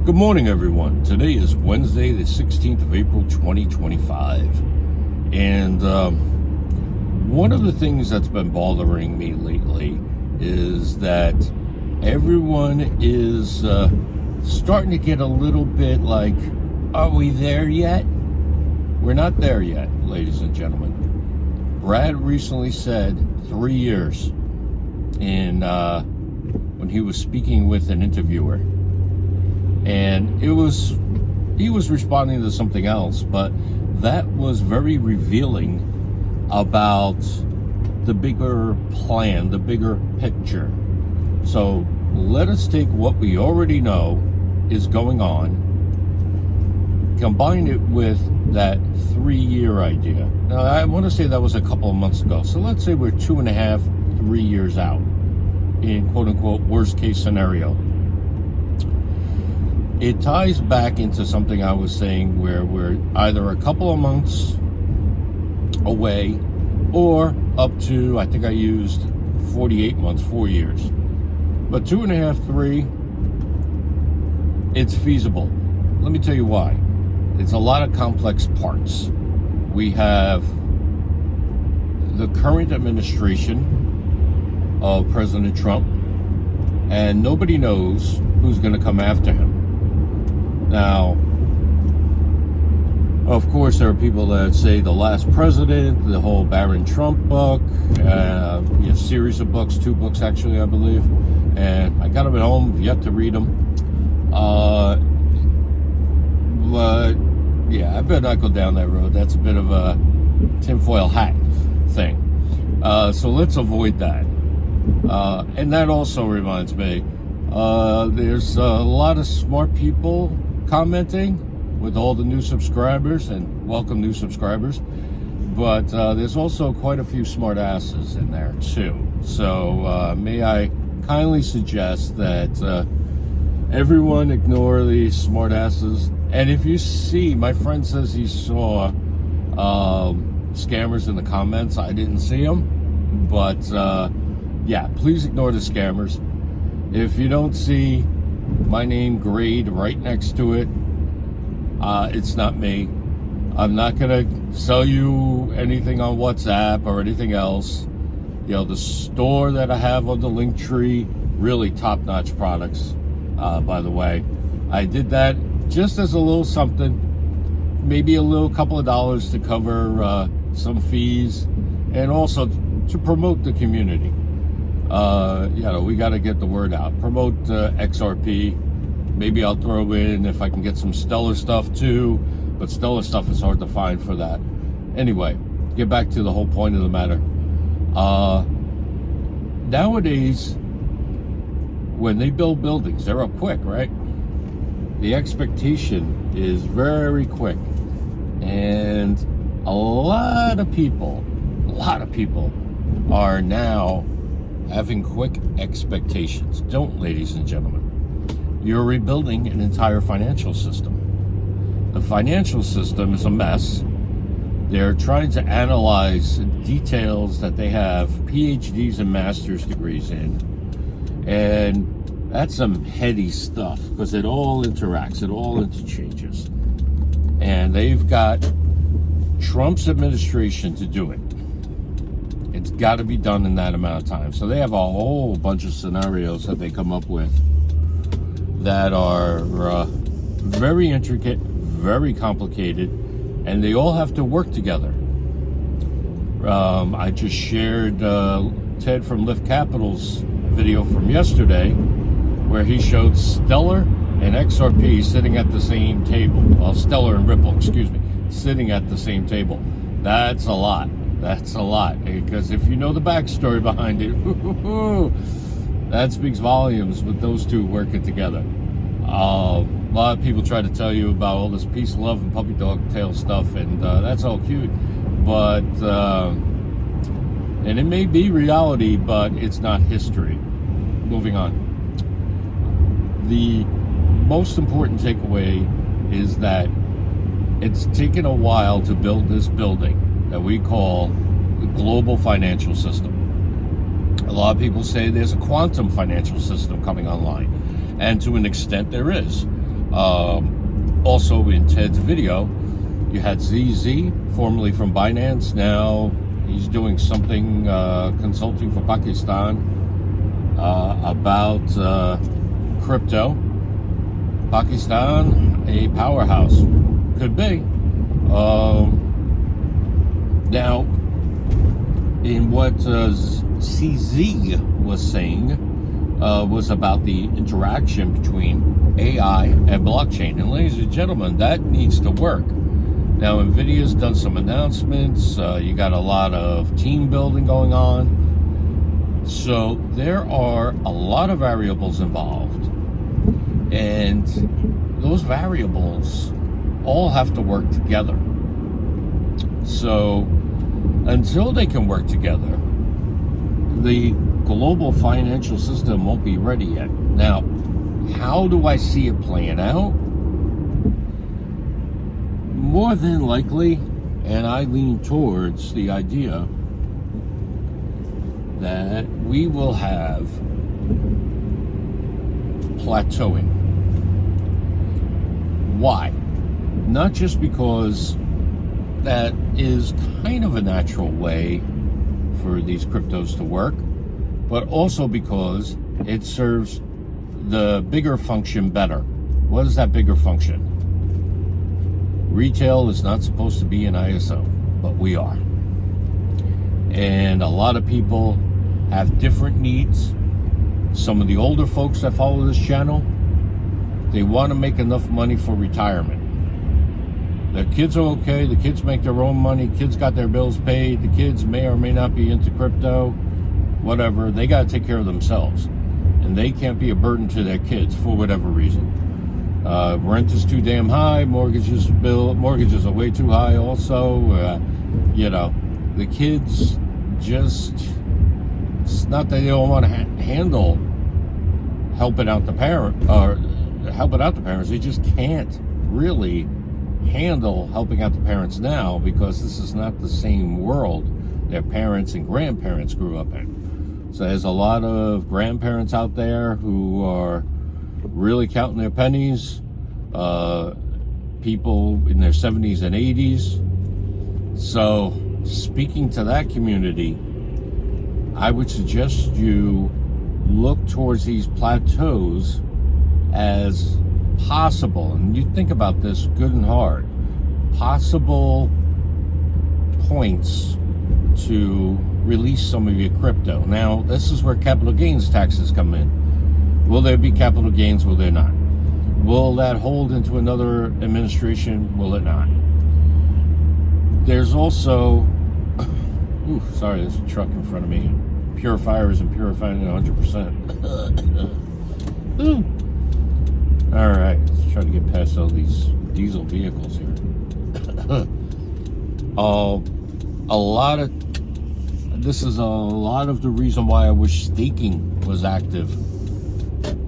Good morning, everyone. Today is Wednesday, the 16th of April, 2025. And one of the things that's been bothering me lately is that everyone is starting to get a little bit like, are we there yet? We're not there yet, ladies and gentlemen. Brad recently said 3 years when he was speaking with an interviewer. And he was responding to something else, but that was very revealing about the bigger plan, the bigger picture. So let us take what we already know is going on, combine it with that 3-year idea. Now, I want to say that was a couple of months ago. So let's say we're 2.5, 3 years out in quote unquote worst case scenario. It ties back into something I was saying where we're either a couple of months away or up to, I think I used 48 months, 4 years. But 2.5, 3, it's feasible. Let me tell you why. It's a lot of complex parts. We have the current administration of President Trump, and nobody knows who's going to come after him. Now, of course, there are people that say the last president, the whole Barron Trump book, a series of books, 2 books actually, I believe. And I got them at home, yet to read them. But yeah, I better not go down that road. That's a bit of a tinfoil hat thing. So let's avoid that. And that also reminds me, there's a lot of smart people commenting with all the new subscribers, and welcome new subscribers, but there's also quite a few smart asses in there too. So may I kindly suggest that everyone ignore the smart asses. And if you see, my friend says he saw scammers in the comments. I didn't see them, but yeah, please ignore the scammers. If you don't see my name grade right next to it, it's not me. I'm not gonna sell you anything on WhatsApp or anything else. You know, the store that I have on the Linktree, really top-notch products, by the way. I did that just as a little something, maybe a little couple of dollars to cover some fees, and also to promote the community. We got to get the word out. Promote XRP. Maybe I'll throw in if I can get some Stellar stuff too, but Stellar stuff is hard to find for that. Anyway, get back to the whole point of the matter. Nowadays, when they build buildings, they're up quick, right? The expectation is very quick. And a lot of people are now having quick expectations. Don't, ladies and gentlemen. You're rebuilding an entire financial system. The financial system is a mess. They're trying to analyze details that they have PhDs and master's degrees in. And that's some heady stuff because it all interacts, it all interchanges. And they've got Trump's administration to do it. It's got to be done in that amount of time. So they have a whole bunch of scenarios that they come up with that are very intricate, very complicated, and they all have to work together. I just shared Ted from Lift Capital's video from yesterday where he showed Stellar and XRP sitting at the same table. Well, Stellar and Ripple, excuse me, sitting at the same table. That's a lot. That's a lot, because if you know the backstory behind it, that speaks volumes with those two working together. A lot of people try to tell you about all this peace, love, and puppy dog tail stuff, and that's all cute, but and it may be reality, but it's not history. Moving on. The most important takeaway is that it's taken a while to build this building that we call the global financial system. A lot of people say there's a quantum financial system coming online, and to an extent there is. Also in Ted's video, you had ZZ, formerly from Binance. Now he's doing something, consulting for Pakistan about crypto. Pakistan, a powerhouse. Could be. Now, in what CZ was saying, was about the interaction between AI and blockchain. And ladies and gentlemen, that needs to work. Now, NVIDIA's done some announcements. You got a lot of team building going on. So there are a lot of variables involved. And those variables all have to work together. So until they can work together, the global financial system won't be ready yet. Now, how do I see it playing out? More than likely, and I lean towards the idea that we will have plateauing. Why? Not just because that is kind of a natural way for these cryptos to work, but also because it serves the bigger function better. What is that bigger function? Retail is not supposed to be an ISO, but we are. And a lot of people have different needs. Some of the older folks that follow this channel, they want to make enough money for retirement. The kids are okay. The kids make their own money. Kids got their bills paid. The kids may or may not be into crypto, whatever. They got to take care of themselves. And they can't be a burden to their kids for whatever reason. Rent is too damn high. Mortgages are way too high also. The kids just, it's not that they don't want to handle helping out the parents. They just can't really handle helping out the parents now, because this is not the same world their parents and grandparents grew up in. So there's a lot of grandparents out there who are really counting their pennies, people in their 70s and 80s. So speaking to that community, I would suggest you look towards these plateaus as possible, and you think about this good and hard, possible points to release some of your crypto. Now, this is where capital gains taxes come in. Will there be capital gains? Will there not? Will that hold into another administration? Will it not? There's also, sorry, there's a truck in front of me. Purifier isn't purifying it 100%. All right, let's try to get past all these diesel vehicles here. This is a lot of the reason why I wish staking was active.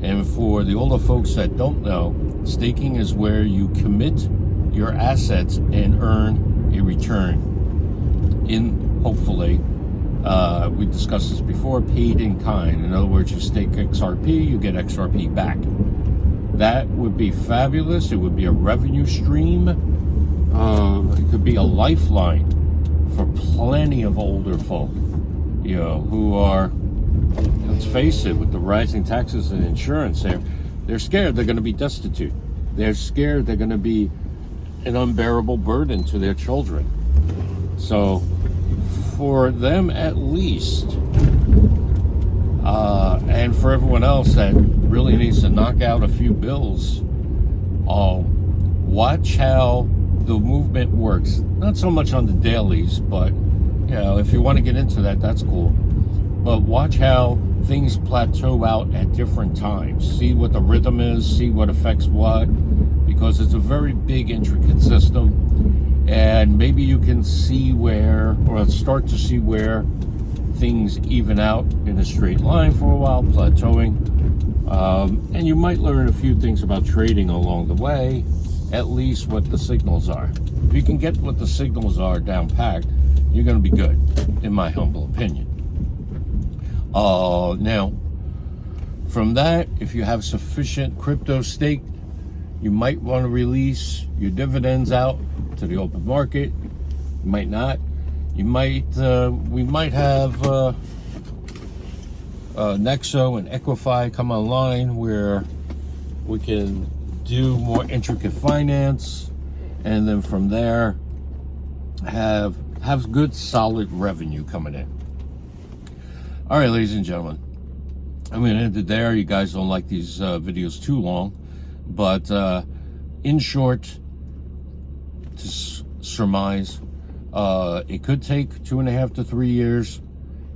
And for the older folks that don't know, staking is where you commit your assets and earn a return in, hopefully, we discussed this before, paid in kind. In other words, you stake XRP, you get XRP back. That would be fabulous. It would be a revenue stream. It could be a lifeline for plenty of older folk, who are, let's face it, with the rising taxes and insurance, they're scared they're going to be destitute. They're scared they're going to be an unbearable burden to their children. So for them at least, and for everyone else that really needs to knock out a few bills, watch how the movement works. Not so much on the dailies, but if you want to get into that, that's cool. But watch how things plateau out at different times. See what the rhythm is, see what affects what, because it's a very big, intricate system. And maybe you can see where, or start to see where things even out in a straight line for a while, plateauing. And you might learn a few things about trading along the way, at least what the signals are. If you can get what the signals are down packed, you're going to be good, in my humble opinion. Now, from that, if you have sufficient crypto staked, You might want to release your dividends out to the open market. You might not. You might. We might have Nexo and Equify come online where we can do more intricate finance, and then from there have good solid revenue coming in. All right, ladies and gentlemen, I'm going to end it there. You guys don't like these videos too long, but in short, to surmise, it could take 2.5 to 3 years.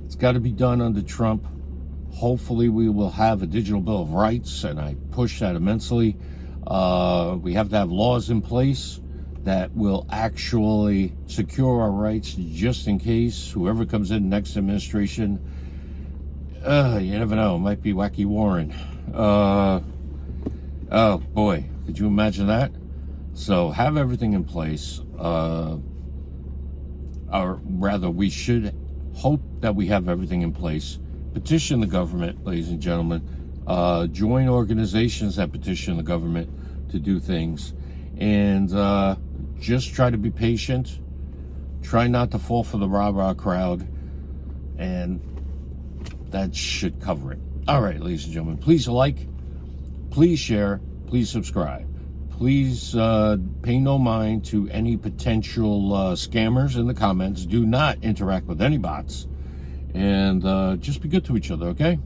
It's got to be done under Trump. Hopefully we will have a digital bill of rights, and I push that immensely. We have to have laws in place that will actually secure our rights just in case whoever comes in next administration, you never know, it might be Wacky Warren. Oh boy, could you imagine that? So have everything in place, or rather we should hope that we have everything in place. Petition the government, ladies and gentlemen. Join organizations that petition the government to do things, and just try to be patient. Try not to fall for the rah-rah crowd, and that should cover it. All right, ladies and gentlemen, please like, please share, please subscribe. Please pay no mind to any potential scammers in the comments. Do not interact with any bots, and just be good to each other, okay?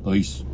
Peace.